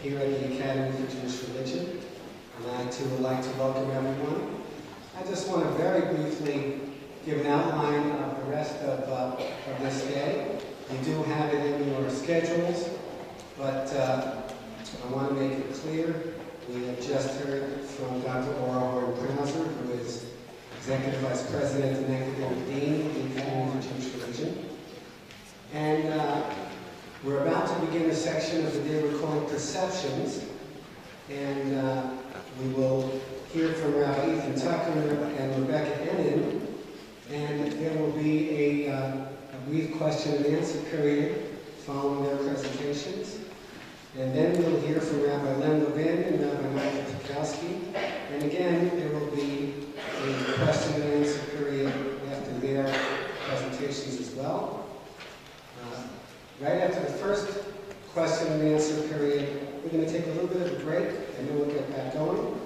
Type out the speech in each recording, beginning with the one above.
here at the Academy for Jewish Religion. And I too would like to welcome everyone. I just want to very briefly give an outline of the rest of this day. You do have it in your schedules, but I want to make it clear. We have just heard from Dr. Ora Horn-Krauser, who is Executive Vice President and Academic Dean of the Academy for Jewish Religion. And we're about to begin a section of the day we're calling Perceptions, and we will hear from Rabbi Ethan Tucker and Rebecca Enin, and there will be a brief question and answer period following their presentations. And then we'll hear from Rabbi Len Levin and Rabbi Michael Tukowski. And again, there will be a question and answer period after their presentations as well. Right after the first question and answer period, we're going to take a little bit of a break, and then we'll get back going.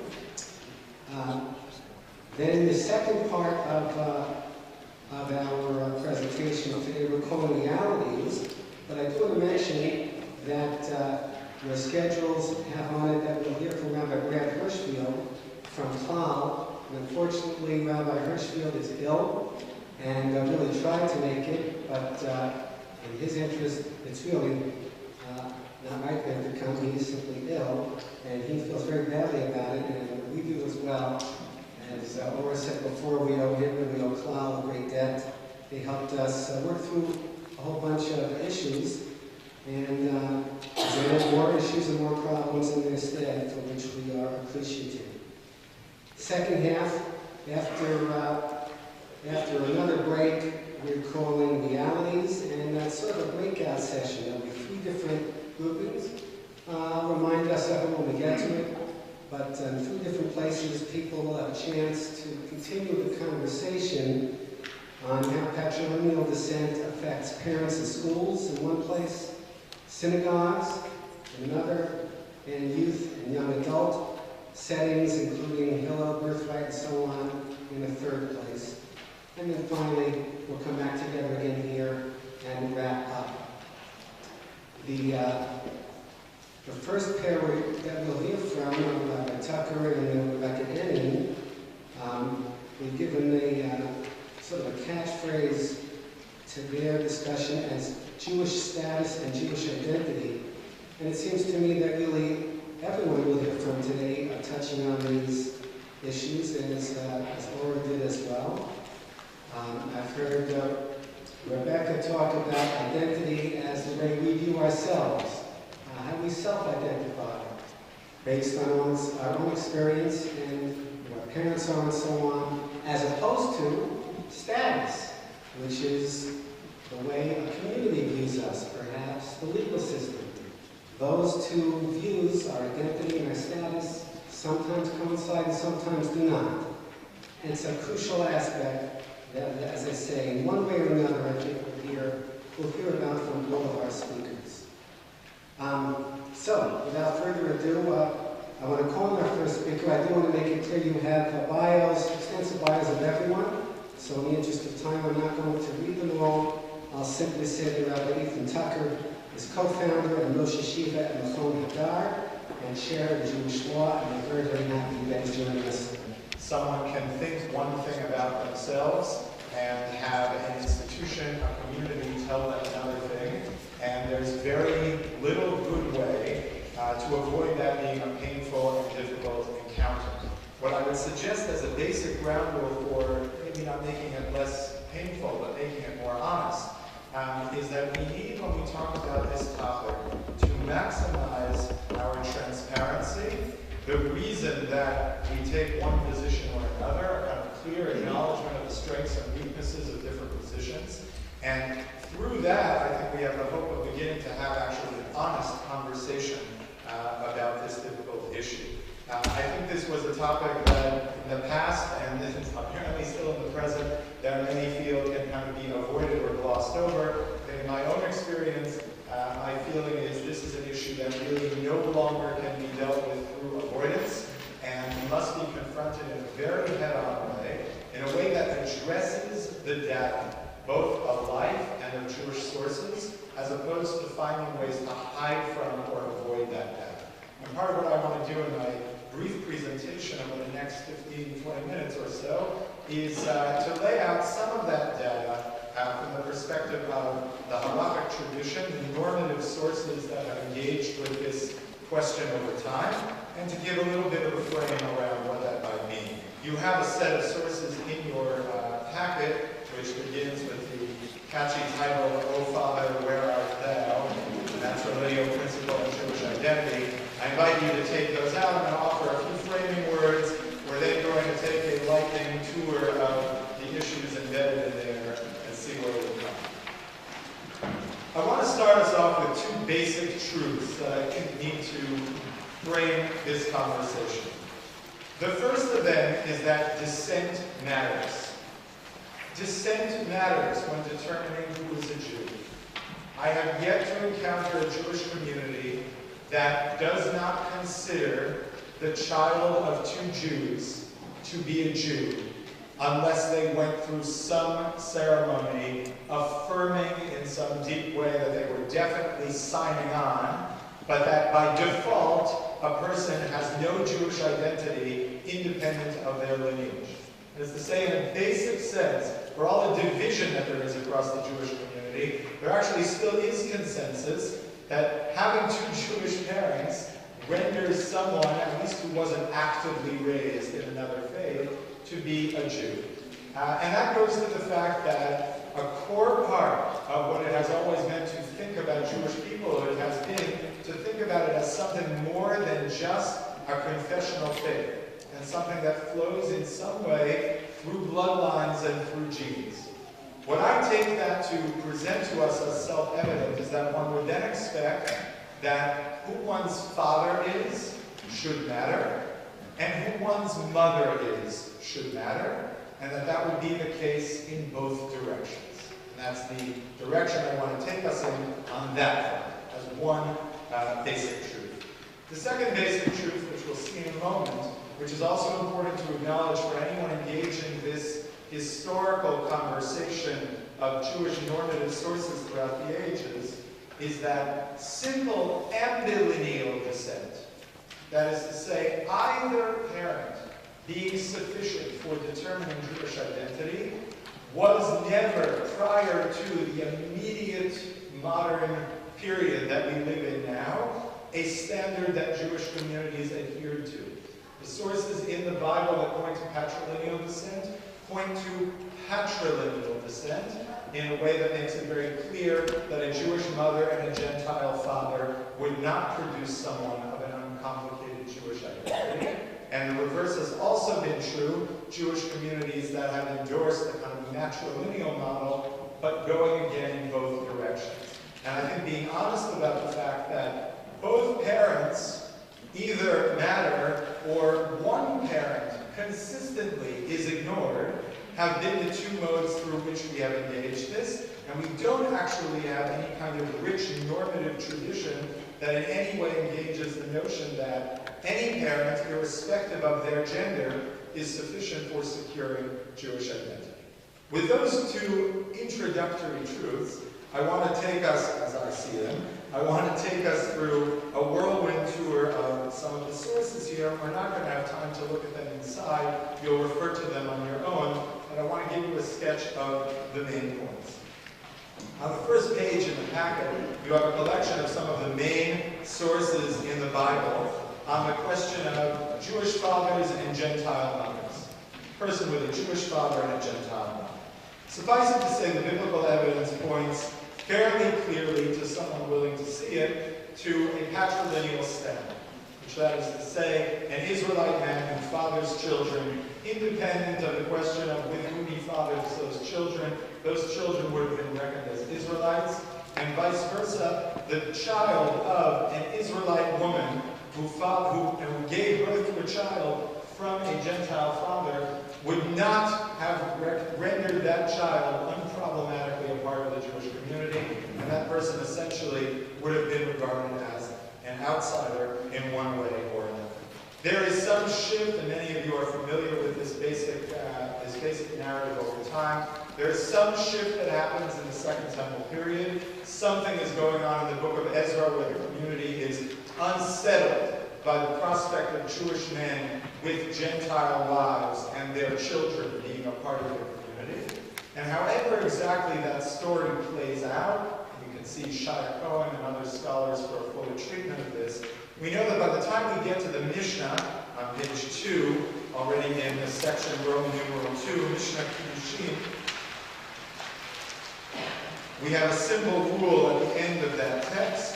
Then the second part of our presentation today, we're calling Realities, but I do want to mention that your schedules have on it that we'll hear from Rabbi Brad Hirschfield from Klal. And unfortunately, Rabbi Hirschfield is ill and really tried to make it, but in his interest, it's really not right for him to come. He's simply ill, and he feels very badly about it, and we do as well. As Ora said before, we owe him and we owe Klal a great debt. They helped us work through a whole bunch of issues, and presented more issues and more problems in their stead, for which we are appreciative. Second half, after another break, we're calling Realities, and that's sort of a breakout session. There'll be 3 different groupings. I'll remind us of it when we get to it, but in 3 different places, people will have a chance to continue the conversation on how patrilineal descent affects parents and schools in one place, synagogues in another, and youth and young adult settings, including Hillel, birthright, and so on, in a 3rd place. And then finally, we'll come back together again here and wrap up. The first pair that we'll hear from Rabbi Tucker and Rebecca Enin, we've given sort of a catchphrase to their discussion as Jewish status and Jewish identity. And it seems to me that really everyone will hear from today touching on these issues, as Ora did as well. I've heard Rebecca talk about identity as the way we view ourselves, how we self-identify based on our own experience and what our parents are and so on, as opposed to status, which is the way a community views us, perhaps the legal system. Those 2 views, our identity and our status, sometimes coincide and sometimes do not. And it's a crucial aspect that, as I say, in one way or another, I think we'll hear about from all of our speakers. So, without further ado, I want to call on our first speaker. I do want to make it clear you have extensive bios of everyone. So in the interest of time, I'm not going to read them all. I'll simply say that Rabbi Ethan Tucker is co-founder of Moshe Shiva at Machon Hadar and chair of Jewish law, and I'm very, very happy that he's joining us. Someone can think one thing about themselves and have an institution, a community tell them another thing, and there's very little good way to avoid that being a painful and difficult encounter. What I would suggest as a basic ground rule for maybe not making it less painful, but making it more honest, is that we need, when we talk about this topic, to maximize our transparency. The reason that we take one position or another, a kind of clear acknowledgement of the strengths and weaknesses of different positions. And through that, I think we have the hope of beginning to have actually an honest conversation about this difficult issue. I think this was a topic that in the past, and apparently still in the present, that many feel can kind of be avoided or glossed over. In my own experience, my feeling is this is an issue that really no longer can be dealt with through avoidance, and must be confronted in a very head-on way, in a way that addresses the data, both of life and of Jewish sources, as opposed to finding ways to hide from or avoid that data. is to lay out some of that data from the perspective of the halakhic tradition, the normative sources that have engaged with this question over time, and to give a little bit of a frame around what that might mean. You have a set of sources in your packet, which begins with the catchy title, O Father, Where Art Thou? Patrilineal Principle of Jewish Identity. I invite you to take those out. I'm going to offer a few framing words. We're then going to take a lightning tour of the issues embedded in there and see where we come. I want to start us off with two basic truths that I think need to frame this conversation. The first of them is that dissent matters. Dissent matters when determining who is a Jew. I have yet to encounter a Jewish community that does not consider the child of two Jews to be a Jew unless they went through some ceremony affirming in some deep way that they were definitely signing on, but that by default a person has no Jewish identity independent of their lineage. That is to say, in a basic sense, for all the division that there is across the Jewish community, there actually still is consensus that having two Jewish parents renders someone, at least who wasn't actively raised in another faith, to be a Jew. And that goes to the fact that a core part of what it has always meant to think about Jewish people, it has been to think about it as something more than just a confessional faith, and something that flows in some way through bloodlines and through genes. What I take that to present to us as self-evident is that one would then expect that who one's father is should matter, and who one's mother is should matter, and that would be the case in both directions. And that's the direction I want to take us in on that front, as one basic truth. The second basic truth, which we'll see in a moment, which is also important to acknowledge for anyone engaging this historical conversation of Jewish normative sources throughout the ages, is that simple ambilineal descent, that is to say, either parent being sufficient for determining Jewish identity, was never, prior to the immediate modern period that we live in now, a standard that Jewish communities adhered to. The sources in the Bible that point to patrilineal descent point to patrilineal descent in a way that makes it very clear that a Jewish mother and a Gentile father would not produce someone of an uncomplicated Jewish identity. And the reverse has also been true. Jewish communities that have endorsed the kind of matrilineal model, but going again in both directions. And I think being honest about the fact that both parents either matter or one parent consistently is ignored have been the two modes through which we have engaged this, and we don't actually have any kind of rich normative tradition that in any way engages the notion that any parent, irrespective of their gender, is sufficient for securing Jewish identity. With those two introductory truths, I want to take us, as I see them, I want to take us through a whirlwind tour of some of the sources here. We're not going to have time to look at them inside. You'll refer to them on your own, but I want to give you a sketch of the main points. On the first page in the packet, you have a collection of some of the main sources in the Bible on the question of Jewish fathers and Gentile mothers. A person with a Jewish father and a Gentile mother. Suffice it to say, the biblical evidence points fairly clearly to someone willing to see it, to a patrilineal stem, which that is to say, an Israelite man who fathers children, independent of the question of with whom he fathers those children would have been reckoned as Israelites, and vice versa, the child of an Israelite woman who gave birth to a child from a Gentile father would not have rendered that child unproblematically a part of the Jewish community, and that person essentially would have been regarded as an outsider in one way or another. There is some shift, and many of you are familiar with this basic narrative over time. There is some shift that happens in the Second Temple period. Something is going on in the book of Ezra where the community is unsettled by the prospect of Jewish men with Gentile wives and their children being a part of their community. And however exactly that story plays out, you can see Shia Cohen and other scholars for a fuller treatment of this, we know that by the time we get to the Mishnah, on page 2, already in the section Roman numeral 2, Mishnah Kiddushin, we have a simple rule at the end of that text.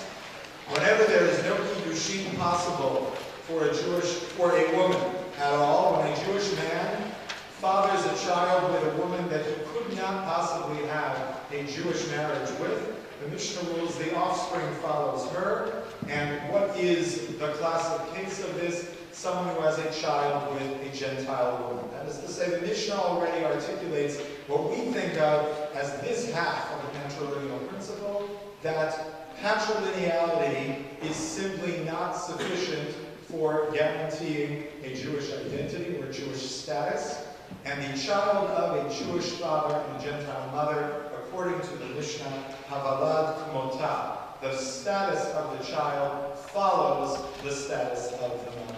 Whenever there is no Kiddushin possible for a woman at all, when a Jewish man fathers a child with a woman that he could not possibly have a Jewish marriage with, the Mishnah rules the offspring follows her. And what is the classic case of this? Someone who has a child with a Gentile woman. That is to say, the Mishnah already articulates what we think of as this half of the patrilineal principle, that patrilineality is simply not sufficient for guaranteeing a Jewish identity or Jewish status, and the child of a Jewish father and a Gentile mother, according to the Mishnah, Havalad Kmotah, the status of the child follows the status of the mother.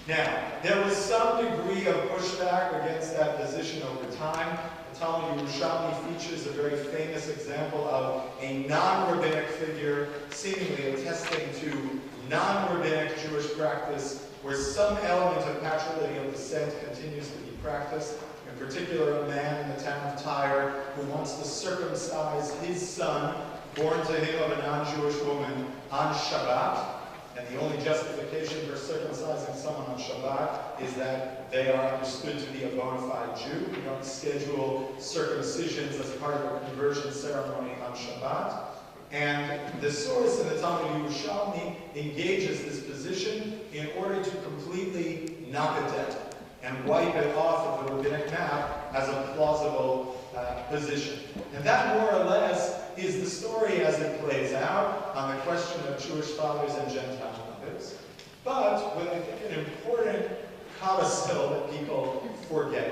Now, there was some degree of pushback against that position over time. The Talmud Yerushalmi features a very famous example of a non-rabbinic figure seemingly attesting to non-rabbinic Jewish practice where some element of patrilineal descent continues to be practiced. In particular, a man in the town of Tyre who wants to circumcise his son, born to him of a non-Jewish woman, on Shabbat. And the only justification for circumcising someone on Shabbat is that they are understood to be a bona fide Jew. We don't schedule circumcisions as part of a conversion ceremony on Shabbat. And the source in the Talmud Yerushalmi engages this position in order to completely knock it down and wipe it off of the rabbinic map as a plausible position. And that more or less is the story as it plays out on the question of Jewish fathers and Gentile mothers. But with, I think, an important codicil that people forget